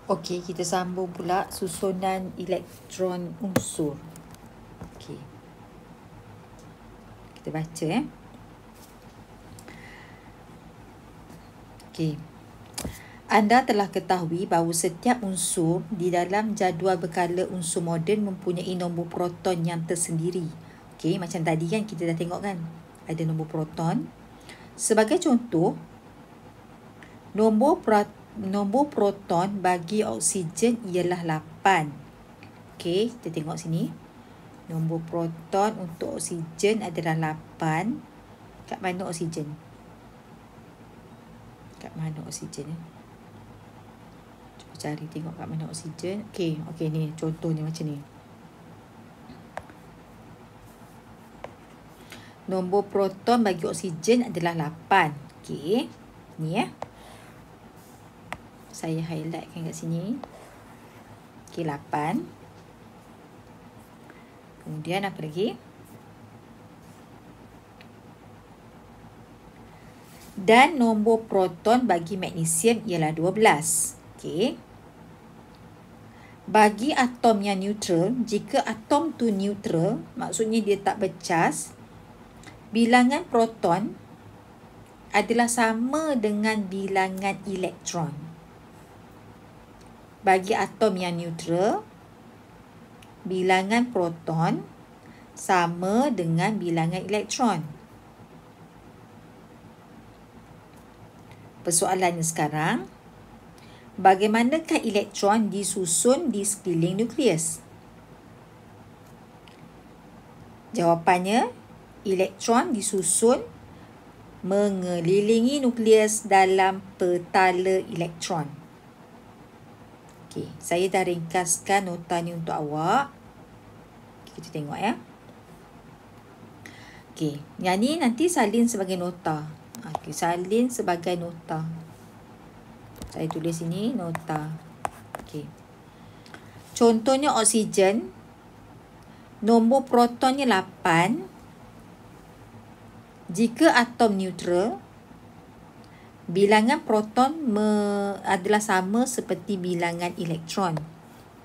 Okey, kita sambung pula susunan elektron unsur. Okey. Kita baca Okey. Anda telah ketahui bahawa setiap unsur di dalam jadual berkala unsur moden mempunyai nombor proton yang tersendiri. Okey, macam tadi kan kita dah tengok kan. Ada nombor proton. Sebagai contoh, nombor proton bagi oksigen ialah 8. Okey, kita tengok sini. Nombor proton untuk oksigen adalah 8. Kat mana oksigen? Kat mana oksigen? Cuba cari tengok kat mana oksigen. Okey, ni contohnya macam ni. Nombor proton bagi oksigen adalah 8. Okey, ni saya highlightkan kat sini. Okey, 8. Kemudian apa lagi? Dan nombor proton bagi magnesium ialah 12. Okey. Bagi atom yang neutral, jika atom tu neutral, maksudnya dia tak bercas, bilangan proton adalah sama dengan bilangan elektron. Bagi atom yang neutral, bilangan proton sama dengan bilangan elektron. Persoalannya sekarang, bagaimanakah elektron disusun di sekeliling nukleus? Jawapannya, elektron disusun mengelilingi nukleus dalam petala elektron. Okey, saya dah ringkaskan nota ni untuk awak. Kita tengok Okey, yang ni nanti salin sebagai nota. Okey, salin sebagai nota. Saya tulis sini nota. Okey. Contohnya oksigen, nombor protonnya 8. Jika atom neutral, bilangan proton adalah sama seperti bilangan elektron.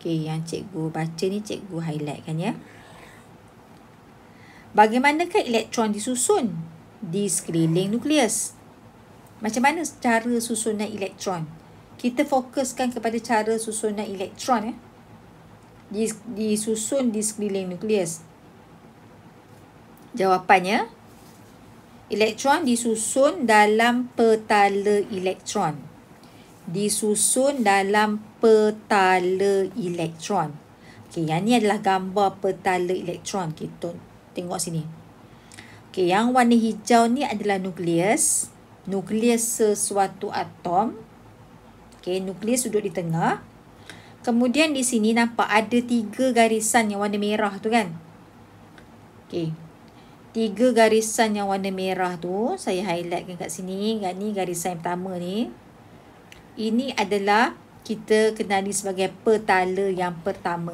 Okey, yang cikgu baca ni cikgu highlightkan Bagaimanakah elektron disusun di sekeliling nukleus? Macam mana cara susunan elektron? Kita fokuskan kepada cara susunan elektron disusun di sekeliling nukleus. Jawapannya, elektron disusun dalam petala elektron. Disusun dalam petala elektron. Okey, yang ni adalah gambar petala elektron. Kita tengok sini. Okey, yang warna hijau ni adalah nukleus. Nukleus sesuatu atom. Okey, nukleus duduk di tengah. Kemudian di sini nampak ada 3 garisan yang warna merah tu kan. Okey. 3 garisan yang warna merah tu saya highlightkan kat sini. Ni garisan yang pertama ni. Ini adalah kita kenali sebagai petala yang pertama.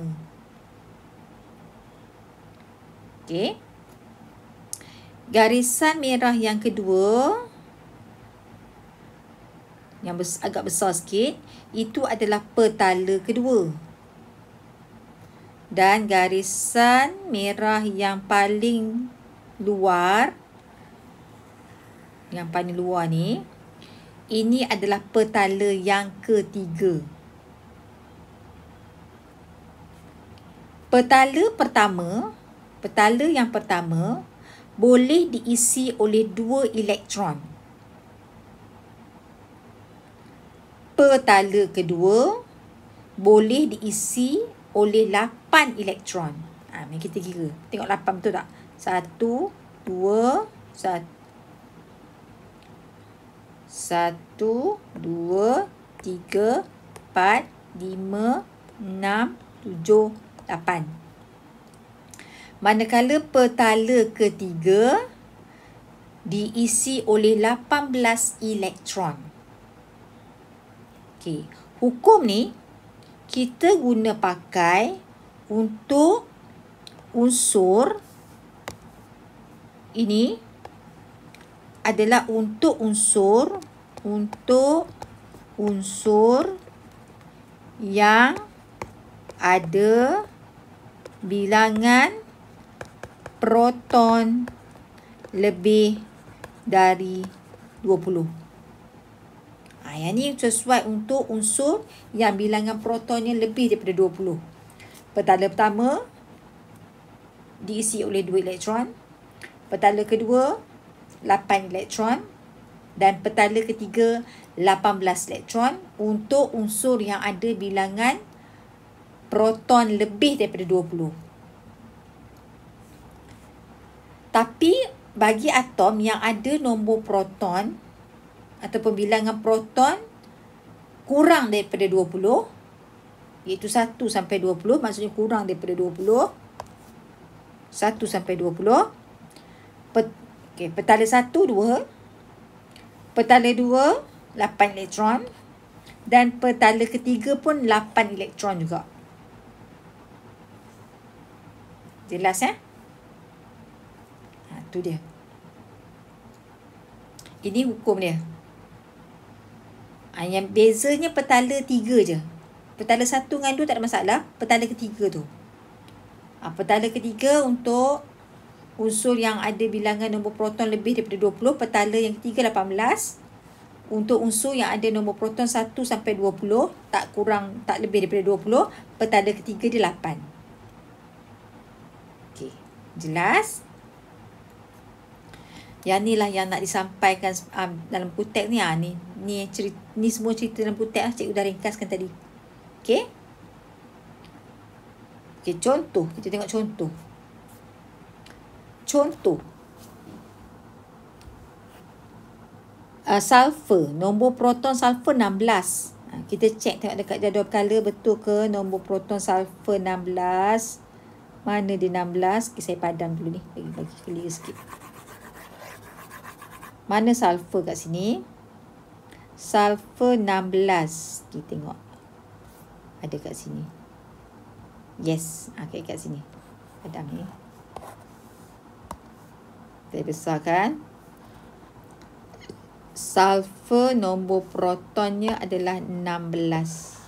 Okey. Garisan merah yang kedua, yang agak besar sikit, itu adalah petala kedua. Dan garisan merah yang paling luar, ni, ini adalah petala yang ketiga. Petala yang pertama boleh diisi oleh 2 elektron. Petala kedua boleh diisi oleh 8 elektron. Mari kita kira. Tengok 8 betul tak? 1, 2, 1, 2, 3, 4, 5, 6, 7, 8. Manakala petala ketiga diisi oleh 18 elektron. Okey, hukum ni kita guna pakai untuk unsur ini adalah untuk unsur yang ada bilangan proton lebih dari 20. Yang ni sesuai untuk unsur yang bilangan protonnya lebih daripada 20. Petala pertama diisi oleh 2 elektron. Petala kedua 8 elektron. Dan petala ketiga 18 elektron untuk unsur yang ada bilangan proton lebih daripada 20. Tapi bagi atom yang ada nombor proton ataupun bilangan proton kurang daripada 20, iaitu 1 sampai 20, maksudnya kurang daripada 20, 1 sampai 20, petala 1, 2, petala 2, 8 elektron. Dan petala ketiga pun 8 elektron juga. Jelas tu dia. Ini hukum dia. Yang bezanya petala 3 je. Petala 1 dengan 2 tak ada masalah. Petala ketiga tu. Petala ketiga untuk unsur yang ada bilangan nombor proton lebih daripada 20. Petala yang ketiga 18. Untuk unsur yang ada nombor proton 1 sampai 20. Tak lebih daripada 20. Petala ketiga dia 8. Okey. Jelas? Yang ni lah yang nak disampaikan dalam buku teks ni. Ni semua cerita dalam buku teks cikgu dah ringkaskan tadi. Okey? Okey, contoh. Kita tengok contoh. Contoh. Sulfur. Nombor proton sulfur 16. Kita cek tengok dekat jadual berkala betul ke nombor proton sulfur 16. Mana dia 16? Okay, saya padam dulu ni. Bagi clear sikit. Mana sulfur kat sini? Sulfur 16. Kita tengok. Ada kat sini. Yes. Okay, kat sini. Padam ni. Kita besarkan. Sulfur nombor protonnya adalah 16.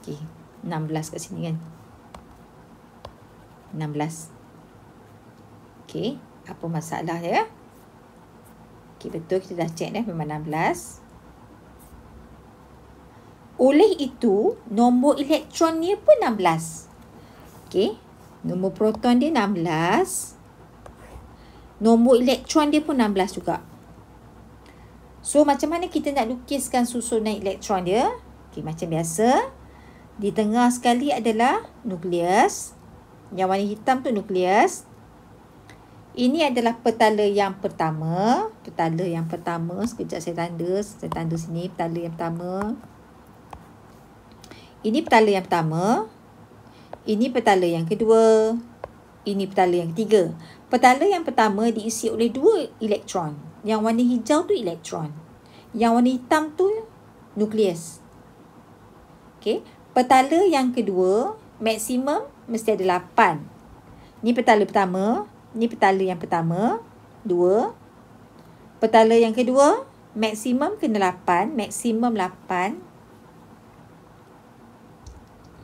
Okay. 16 kat sini kan. 16. Okay. Apa masalah ya? Okay, betul. Kita dah cek dah. Memang 16. Oleh itu, nombor elektronnya pun 16. Okay. Nombor proton dia 16. Nombor elektron dia pun 16 juga. So, macam mana kita nak lukiskan susunan elektron dia? Okay, macam biasa. Di tengah sekali adalah nukleus. Yang warna hitam tu nukleus. Ini adalah petala yang pertama. Petala yang pertama. Sekejap saya tanda. Saya tanda sini. Petala yang pertama. Ini petala yang pertama. Ini petala yang kedua. Ini petala yang ketiga. Petala yang pertama diisi oleh 2 elektron. Yang warna hijau tu elektron. Yang warna hitam tu nukleus. Okay. Petala yang kedua, maksimum mesti ada 8. Ni petala pertama. Ni petala yang pertama. 2. Petala yang kedua, maksimum kena 8. Maksimum 8.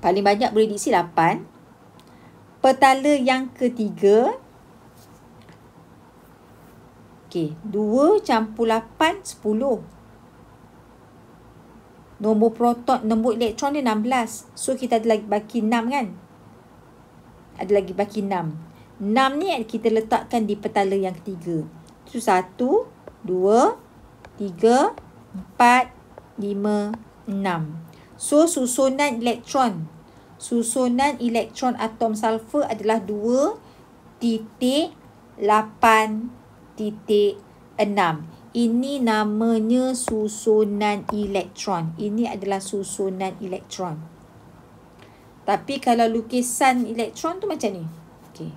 Paling banyak boleh diisi 8. Petala yang ketiga. Okey, 2 campur 8, 10. Nombor proton, nombor elektron dia 16. So, kita ada lagi baki 6 kan? Ada lagi baki 6. 6 ni kita letakkan di petala yang ketiga. So, 1, 2, 3, 4, 5, 6. So, susunan elektron. Susunan elektron atom sulfur adalah 2.8.6. Ini namanya susunan elektron. Ini adalah susunan elektron. Tapi kalau lukisan elektron tu macam ni. Okey.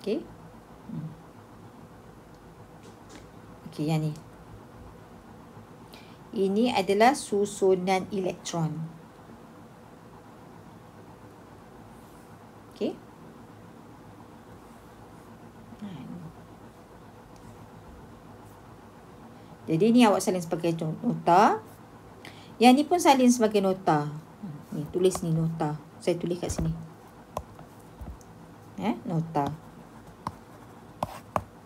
Okey. Okey, yang ni. Ini adalah susunan elektron. Okey. Jadi ni awak salin sebagai nota. Yang ni pun salin sebagai nota. Ni tulis ni nota. Saya tulis kat sini. Nota.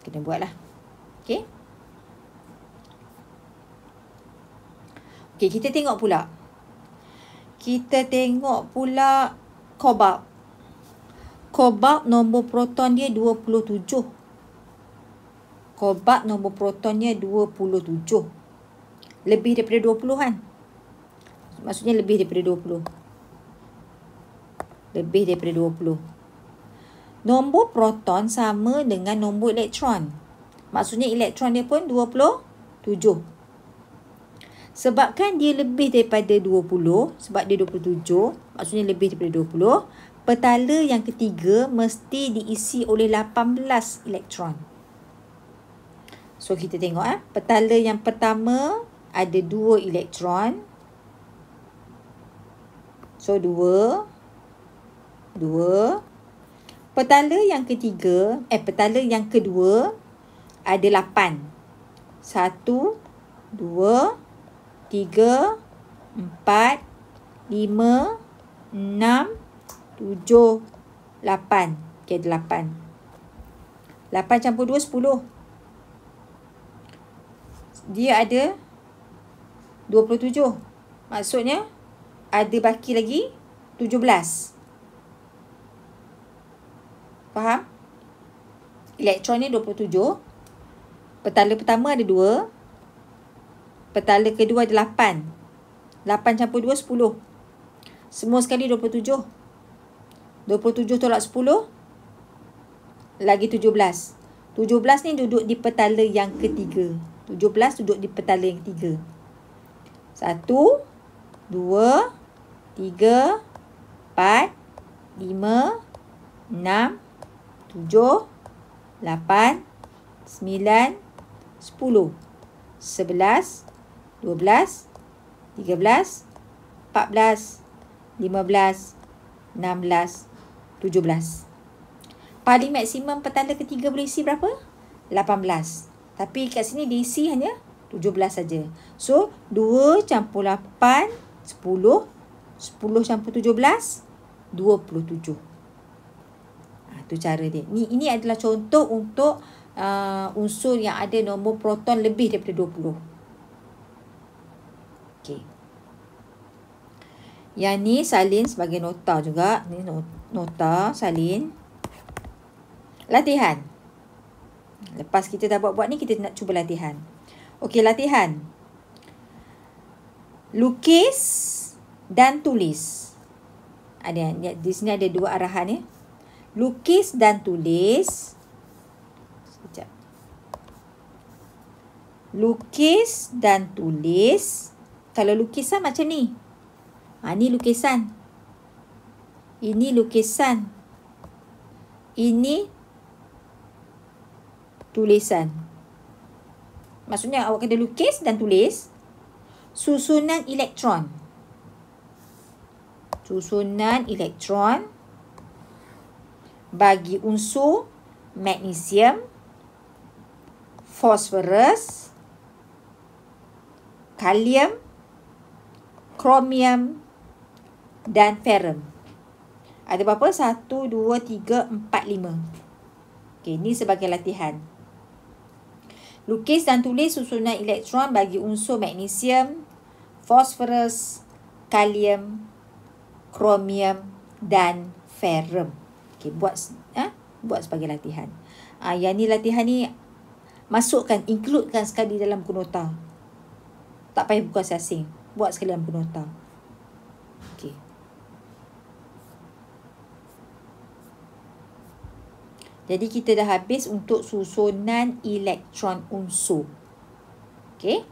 Kena buatlah. Okey. Okey, kita tengok pula. Kobalt. Kobalt nombor proton dia 27. Kobalt nombor protonnya 27. Lebih daripada 20 kan? Maksudnya lebih daripada 20. Lebih daripada 20. Nombor proton sama dengan nombor elektron. Maksudnya elektron dia pun 27. Sebabkan dia lebih daripada 20, sebab dia 27, maksudnya lebih daripada 20, petala yang ketiga mesti diisi oleh 18 elektron. So, kita tengok petala yang pertama ada 2 elektron. So, 2. Petala yang ketiga, petala yang kedua ada 8. 1, 2, 3, 4, 5, 6, 7, 8. Okay, 8. 8 campur 2, 10. Dia ada 27. Maksudnya ada baki lagi 17. Faham? Elektron ni 27. Petala pertama ada 2. Petala kedua ada 8. 8 campur 2, 10. Semua sekali 27. 27 tolak 10. Lagi 17. 17 ni duduk di petala yang ketiga. 17 duduk di petala yang ketiga. 1, 2, 3, 4, 5, 6, 7, 8, 9, 10, 11, 12, 13, 14, 15, 16, 17. Paling maksimum petala ketiga boleh isi berapa? 18. Tapi kat sini diisi hanya 17 saja. So, 2 campur 8, 10. 10 campur 17, 27. Itu cara dia. Ini adalah contoh untuk unsur yang ada nombor proton lebih daripada 20. Okey. Yang ni salin sebagai nota juga. Ni nota salin. Latihan. Lepas kita dah buat ni, kita nak cuba latihan. Okey, latihan. Lukis dan tulis. Di sini ada 2 arahan ya. Lukis dan tulis. Sekejap. Lukis dan tulis. Kalau lukisan macam ni. Ni lukisan. Ini lukisan. Ini tulisan. Maksudnya awak kena lukis dan tulis susunan elektron. Susunan elektron bagi unsur magnesium, fosforus, kalium, kromium dan ferrum. Ada berapa? 1, 2, 3, 4, 5. Okey, ni sebagai latihan. Lukis dan tulis susunan elektron bagi unsur magnesium, fosforus, kalium, kromium dan ferrum. Okey, buat sebagai latihan. Yang ni latihan ni masukkan, includekan sekali dalam buku nota. Tak payah buku asing. Buat sekali dalam buku nota. Okey. Jadi kita dah habis untuk susunan elektron unsur. Okey.